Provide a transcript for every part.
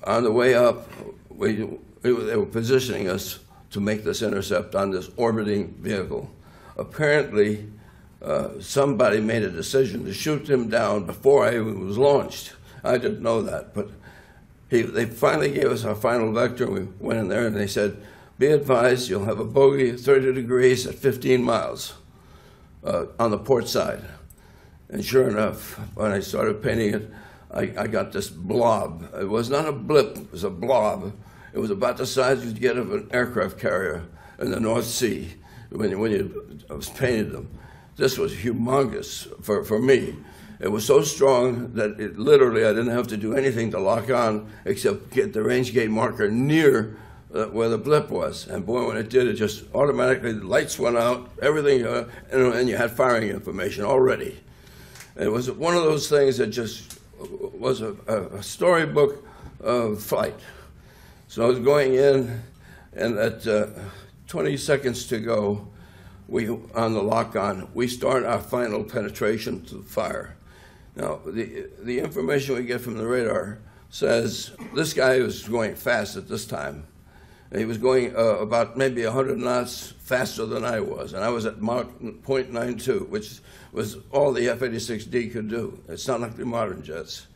on the way up, they were positioning us to make this intercept on this orbiting vehicle. Apparently, somebody made a decision to shoot him down before I even was launched. I didn't know that, but they finally gave us our final vector. We went in there and they said, be advised, you'll have a bogey at 30 degrees at 15 miles on the port side. And sure enough, when I started painting it, I got this blob. It was not a blip, it was a blob. It was about the size you'd get of an aircraft carrier in the North Sea when you painted them. This was humongous for me. It was so strong that it literally, I didn't have to do anything to lock on except get the range gate marker near where the blip was. And boy, when it did, it just automatically, the lights went out, everything, and you had firing information already. And it was one of those things that just was a storybook flight. So I was going in, and at 20 seconds to go, on the lock-on, we start our final penetration to the fire. Now, the information we get from the radar says this guy was going fast at this time. He was going about maybe 100 knots faster than I was, and I was at Mach 0.92, which was all the F-86D could do. It's not like the modern jets.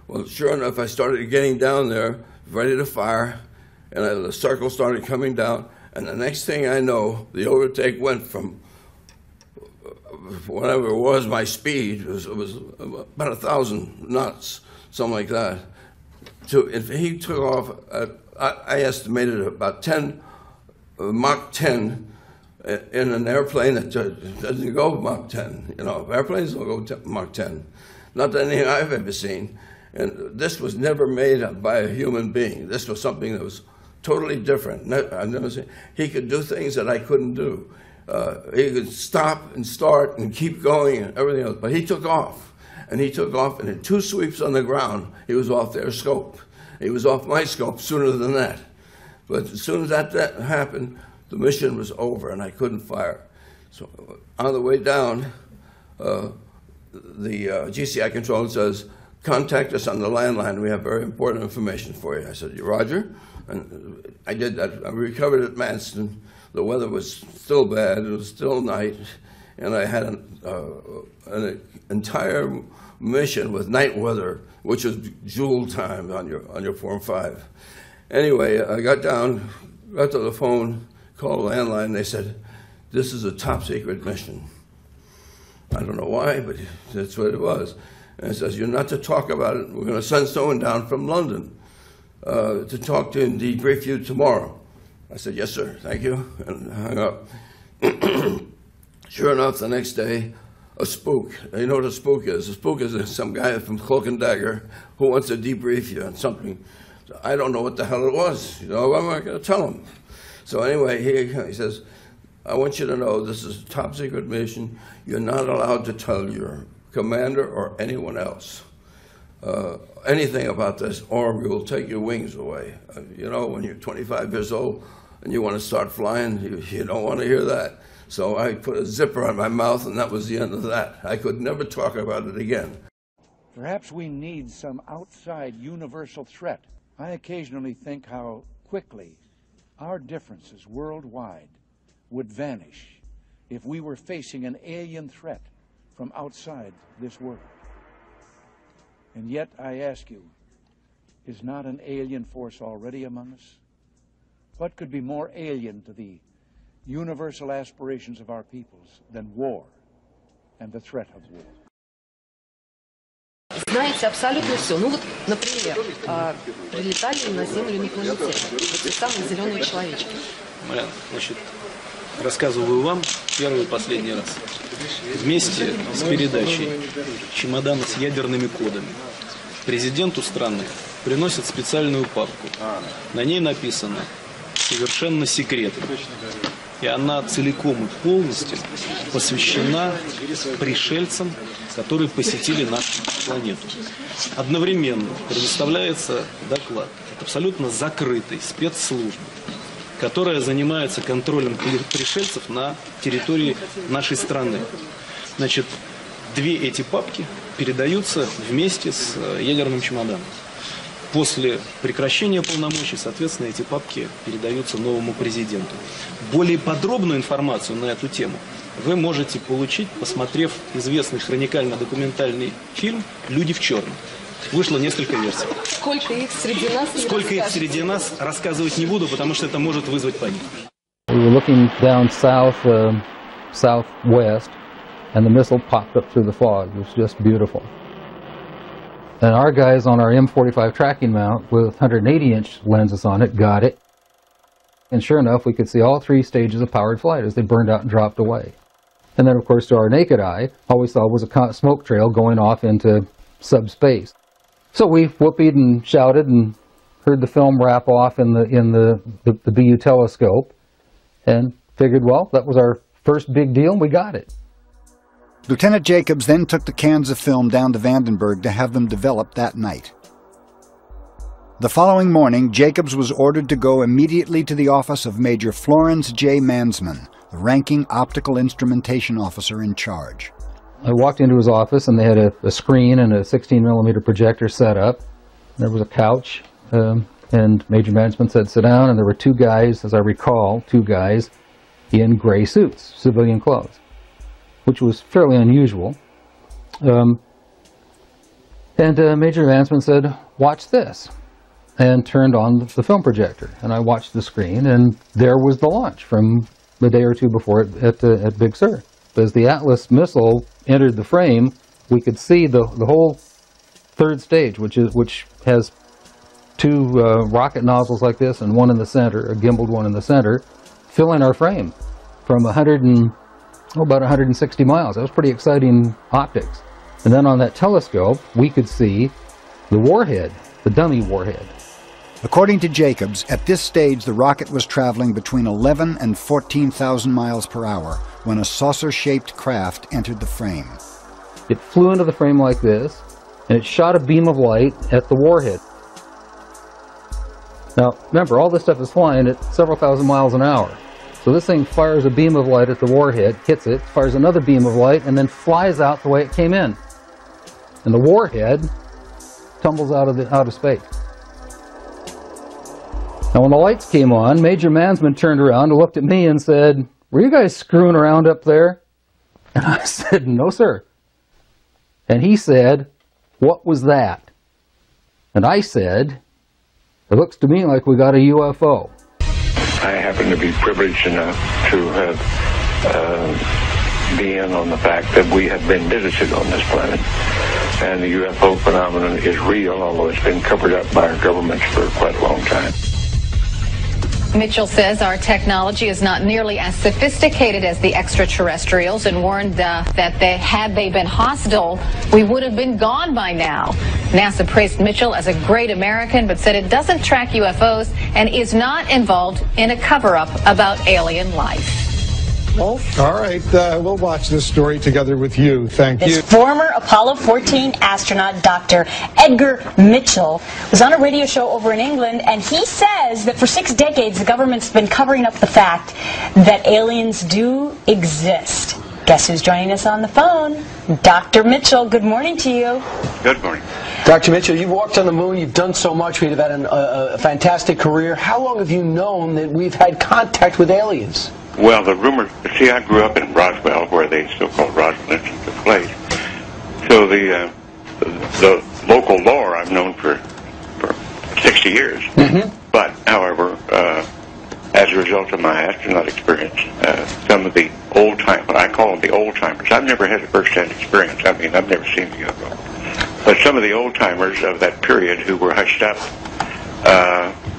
Well, sure enough, I started getting down there, ready to fire, and the circle started coming down, and the next thing I know, the overtake went from whatever it was, my speed, it was about 1,000 knots, something like that. If he took off at, I estimated about Mach 10 in an airplane that doesn't go Mach 10. You know, airplanes don't go Mach 10. Not that anything I've ever seen. And this was never made by a human being. This was something that was totally different. I've never seen. He could do things that I couldn't do. He could stop and start and keep going and everything else. But he took off. And he took off, and in 2 sweeps on the ground, he was off their scope. He was off my scope sooner than that. But as soon as that happened, the mission was over, and I couldn't fire. So on the way down, the GCI controller says, contact us on the landline. We have very important information for you. I said, Roger. And I did that. I recovered at Manston. The weather was still bad. It was still night. And I had an entire mission with night weather, which was Joule time on your Form 5. Anyway, I got down, got to the phone, called the landline, and they said, this is a top secret mission. I don't know why, but that's what it was. And it says, you're not to talk about it. We're going to send someone down from London to talk to you and debrief you tomorrow. I said, yes, sir, thank you, and hung up. Sure enough, the next day, a spook. You know what a spook is? A spook is some guy from Cloak and Dagger who wants to debrief you on something. So I don't know what the hell it was. You know, I'm not going to tell him. So anyway, he says, I want you to know this is a top secret mission. You're not allowed to tell your commander or anyone else anything about this, or we will take your wings away. You know, when you're 25 years old and you want to start flying, you don't want to hear that. So I put a zipper on my mouth, and that was the end of that. I could never talk about it again. Perhaps we need some outside universal threat. I occasionally think how quickly our differences worldwide would vanish if we were facing an alien threat from outside this world. And yet, I ask you, is not an alien force already among us? What could be more alien to the universal aspirations of our peoples than war and the threat of war? Знаете абсолютно все. Ну вот, например, прилетали на Землю инопланетяне, эти самые зеленые человечки. Марьяна, значит, рассказываю вам первый и последний раз. Вместе с передачей чемодана с ядерными кодами президенту страны приносят специальную папку. На ней написано «Совершенно секретно». И она целиком и полностью посвящена пришельцам, которые посетили нашу планету. Одновременно предоставляется доклад от абсолютно закрытой спецслужбы, которая занимается контролем пришельцев на территории нашей страны. Значит, две эти папки передаются вместе с ядерным чемоданом. После прекращения полномочий, соответственно, эти папки передаются новому президенту. Более подробную информацию на эту тему вы можете получить, посмотрев известный хроникально-документальный фильм «Люди в черном». Вышло несколько версий. Сколько их среди нас? Сколько их среди нас, рассказывать не буду, потому что это может вызвать панику. We were looking down southwest, and the missile popped up through the fog. It was just beautiful. And our guys on our M45 tracking mount with 180-inch lenses on it got it. And sure enough, we could see all three stages of powered flight as they burned out and dropped away. And then, of course, to our naked eye, all we saw was a smoke trail going off into subspace. So we whooped and shouted and heard the film wrap off in the BU telescope and figured, well, that was our first big deal, and we got it. Lieutenant Jacobs then took the cans of film down to Vandenberg to have them developed that night. The following morning, Jacobs was ordered to go immediately to the office of Major Florence J. Mansman, the ranking optical instrumentation officer in charge. I walked into his office, and they had a screen and a 16-millimeter projector set up. There was a couch, and Major Mansman said, sit down, and there were two guys, as I recall, two guys in gray suits, civilian clothes, which was fairly unusual. Major Mansman said, watch this, and turned on the film projector. And I watched the screen, and there was the launch from a day or two before at Big Sur. As the Atlas missile entered the frame, we could see the whole third stage, which has two rocket nozzles like this and one in the center, a gimbaled one in the center, filling our frame from about 160 miles. That was pretty exciting optics. And then on that telescope, we could see the warhead, the dummy warhead. According to Jacobs, at this stage the rocket was traveling between 11 and 14,000 miles per hour when a saucer-shaped craft entered the frame. It flew into the frame like this, and it shot a beam of light at the warhead. Now, remember, all this stuff is flying at several thousand miles an hour. So this thing fires a beam of light at the warhead, hits it, fires another beam of light, and then flies out the way it came in. And the warhead tumbles out of space. Now, when the lights came on, Major Mansman turned around and looked at me and said, were you guys screwing around up there? And I said, no, sir. And he said, what was that? And I said, it looks to me like we got a UFO. I happen to be privileged enough to have be in on the fact that we have been visited on this planet. And the UFO phenomenon is real, although it's been covered up by our governments for quite a long time. Mitchell says our technology is not nearly as sophisticated as the extraterrestrials and warned that had they been hostile, we would have been gone by now. NASA praised Mitchell as a great American, but said it doesn't track UFOs and is not involved in a cover-up about alien life. Wolf? All right, we'll watch this story together with you. Thank you. Former Apollo 14 astronaut Dr. Edgar Mitchell was on a radio show over in England, and he says that for 6 decades the government's been covering up the fact that aliens do exist. Guess who's joining us on the phone? Dr. Mitchell, good morning to you. Good morning. Dr. Mitchell, you've walked on the moon, you've done so much, you've had a fantastic career. How long have you known that we've had contact with aliens? Well, the rumor, see, I grew up in Roswell, where the so-called Roswell incident took place. So the local lore I've known for 60 years. Mm-hmm. But, however, as a result of my astronaut experience, some of the old-timers, I call them the old-timers, I've never had a first-hand experience. I mean, I've never seen the UFO. But some of the old-timers of that period who were hushed up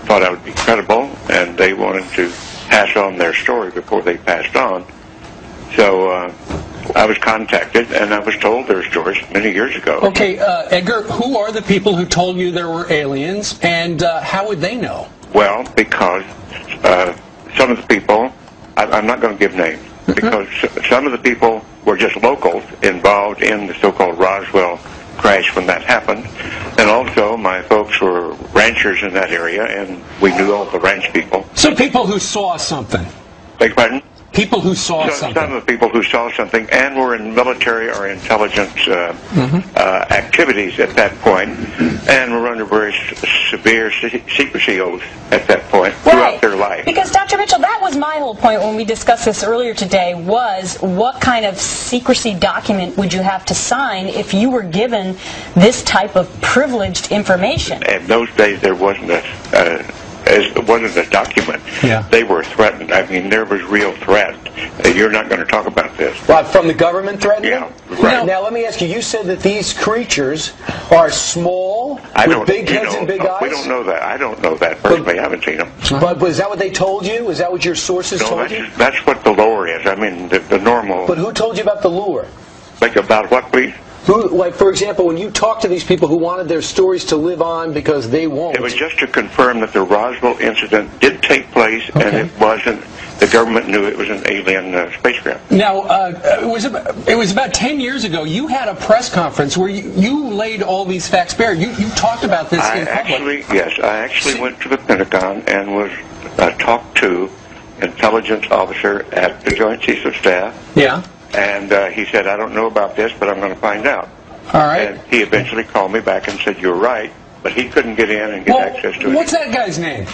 thought I would be credible, and they wanted to pass on their story before they passed on. So I was contacted, and I was told their stories many years ago. Okay, Edgar, who are the people who told you there were aliens, and how would they know? Well, because some of the people, I'm not going to give names, because some of the people were just locals involved in the so-called Roswell crash when that happened. And also, my folks were ranchers in that area, and we knew all the ranch people. So people who saw something. Beg your pardon? People who saw something. Some of the people who saw something and were in military or intelligence activities at that point, and were under very severe secrecy oaths at that point throughout their life. Because, Dr. Mitchell, that was my whole point when we discussed this earlier today, was what kind of secrecy document would you have to sign if you were given this type of privileged information? In those days, there wasn't a document. Yeah. They were threatened. I mean, there was real threat. You're not going to talk about this. What, from the government threatening? Yeah, right. Now, let me ask you, you said that these creatures are small, with big heads and big eyes? We don't know that. I don't know that personally. I haven't seen them. But is that what they told you? Is that what your sources told you? That's what the lore is. I mean, the normal... But who told you about the lure? Like about what, please? Who, like, for example, when you talk to these people who wanted their stories to live on because they won't... It was just to confirm that the Roswell incident did take place, and it wasn't... The government knew it was an alien spacecraft. Now, it was about 10 years ago. You had a press conference where you laid all these facts bare. You talked about this in public. I actually went to the Pentagon and was talked to intelligence officer at the Joint Chiefs of Staff. Yeah. And he said, I don't know about this, but I'm going to find out. All right. And he eventually called me back and said, you're right, but he couldn't get in and get access to it. What's that guy's name?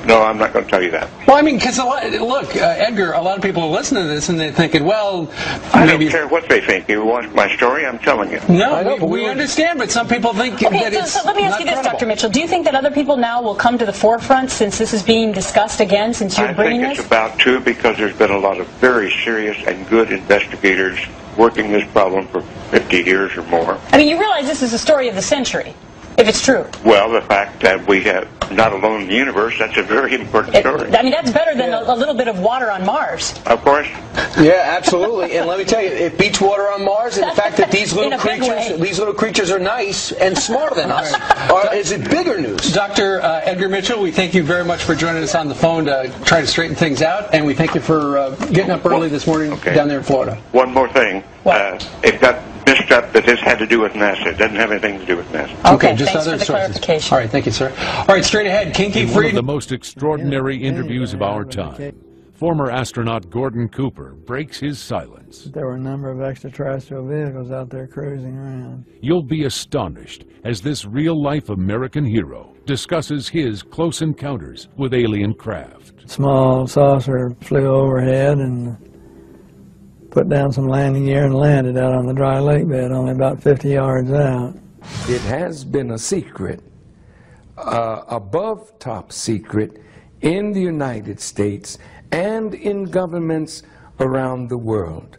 No, I'm not going to tell you that. Well, I mean, because look, Edgar, a lot of people are listening to this and they're thinking, well, I don't care what they think. You want my story? I'm telling you. No, we understand, but some people think that it's so let me ask you this, Dr. Mitchell. Do you think that other people now will come to the forefront since this is being discussed again, since you're bringing this? I think it's about to, because there's been a lot of very serious and good investigators working this problem for 50 years or more. I mean, you realize this is the story of the century, if it's true. Well, the fact that we have not alone in the universe, that's a very important story. I mean, that's better than a little bit of water on Mars. Of course. Yeah, absolutely. And let me tell you, it beats water on Mars, and the fact that these little creatures are nice and smarter than us is it bigger news. Dr. Edgar Mitchell, we thank you very much for joining us on the phone to try to straighten things out, and we thank you for getting up early this morning down there in Florida. One more thing. It got mixed up that this had to do with NASA. It doesn't have anything to do with NASA. Okay, just thanks other for the sources. clarification. All right, thank you, sir. All right, straight ahead, Kinky One Freedom. of the most extraordinary interviews of our time. Former astronaut Gordon Cooper breaks his silence. There were a number of extraterrestrial vehicles out there cruising around. You'll be astonished as this real-life American hero discusses his close encounters with alien craft. Small saucer flew overhead and put down some landing gear and landed out on the dry lake bed, only about 50 yards out. It has been a secret, above top secret, in the United States and in governments around the world.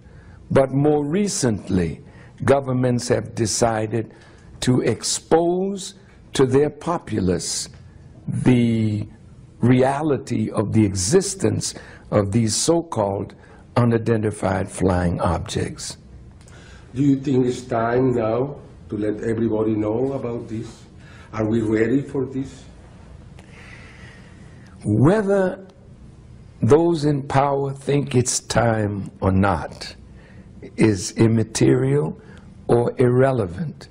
But more recently, governments have decided to expose to their populace the reality of the existence of these so-called unidentified flying objects. Do you think it's time now to let everybody know about this? Are we ready for this? Whether those in power think it's time or not is immaterial or irrelevant,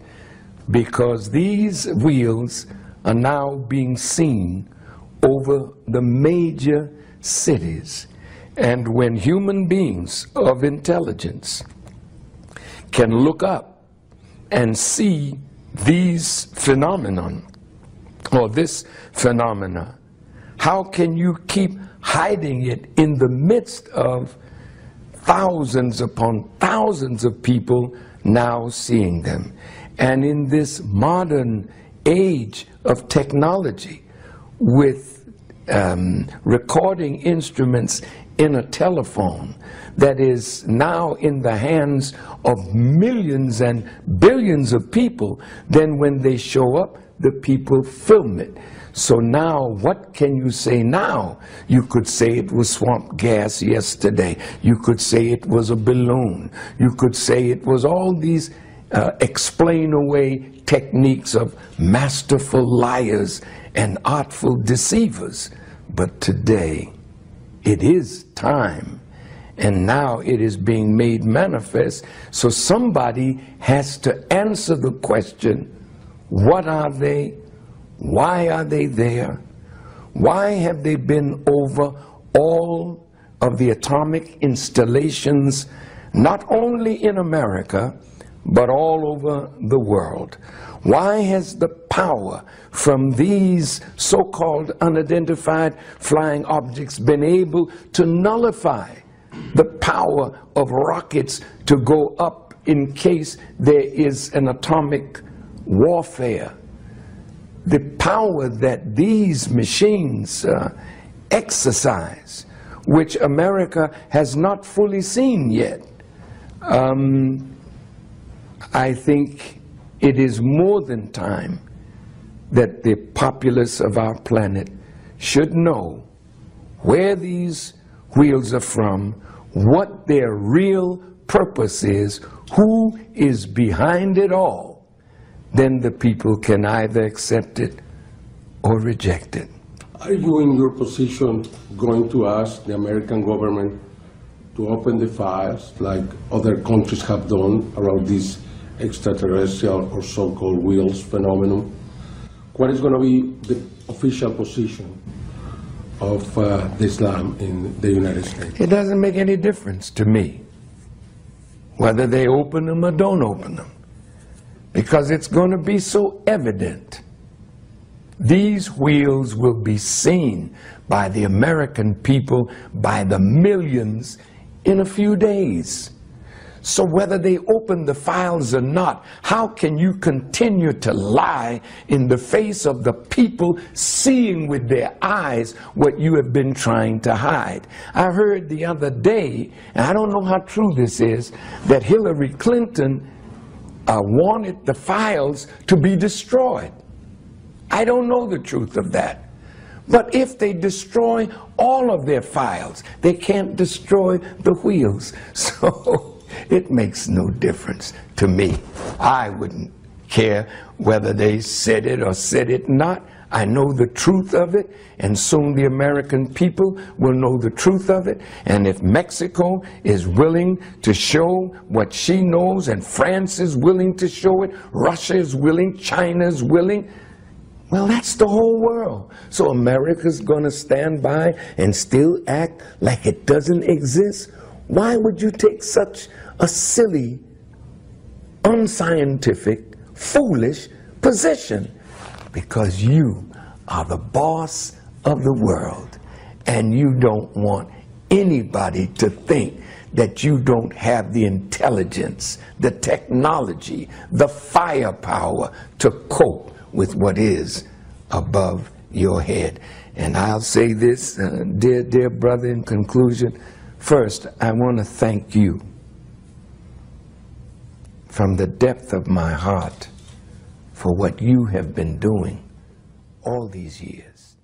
because these wheels are now being seen over the major cities. And when human beings of intelligence can look up and see these phenomenon, or this phenomena, how can you keep hiding it in the midst of thousands upon thousands of people now seeing them? And in this modern age of technology, with recording instruments in a telephone that is now in the hands of millions and billions of people, then when they show up, the people film it. So now, what can you say now? You could say it was swamp gas yesterday. You could say it was a balloon. You could say it was all these explain away techniques of masterful liars and artful deceivers. But today, it is time, and now it is being made manifest. So somebody has to answer the question, what are they? Why are they there? Why have they been over all of the atomic installations, not only in America, but all over the world? Why has the power from these so-called unidentified flying objects been able to nullify the power of rockets to go up in case there is an atomic warfare? The power that these machines exercise, which America has not fully seen yet. I think it is more than time that the populace of our planet should know where these wheels are from, what their real purpose is, who is behind it all. Then the people can either accept it or reject it. Are you in your position going to ask the American government to open the files like other countries have done around this extraterrestrial or so-called wheels phenomenon? What is going to be the official position of Islam in the United States? It doesn't make any difference to me whether they open them or don't open them, because it's going to be so evident. These wheels will be seen by the American people by the millions in a few days. So whether they open the files or not, how can you continue to lie in the face of the people seeing with their eyes what you have been trying to hide? I heard the other day, and I don't know how true this is, that Hillary Clinton wanted the files to be destroyed. I don't know the truth of that. But if they destroy all of their files, they can't destroy the wheels. So it makes no difference to me. I wouldn't care whether they said it or said it not. I know the truth of it, and soon the American people will know the truth of it. And if Mexico is willing to show what she knows, and France is willing to show it, Russia is willing, China is willing, well, that's the whole world. So America's going to stand by and still act like it doesn't exist? Why would you take such a silly, unscientific, foolish position? Because you are the boss of the world, and you don't want anybody to think that you don't have the intelligence, the technology, the firepower to cope with what is above your head. And I'll say this, dear brother, in conclusion. First, I want to thank you from the depth of my heart for what you have been doing all these years.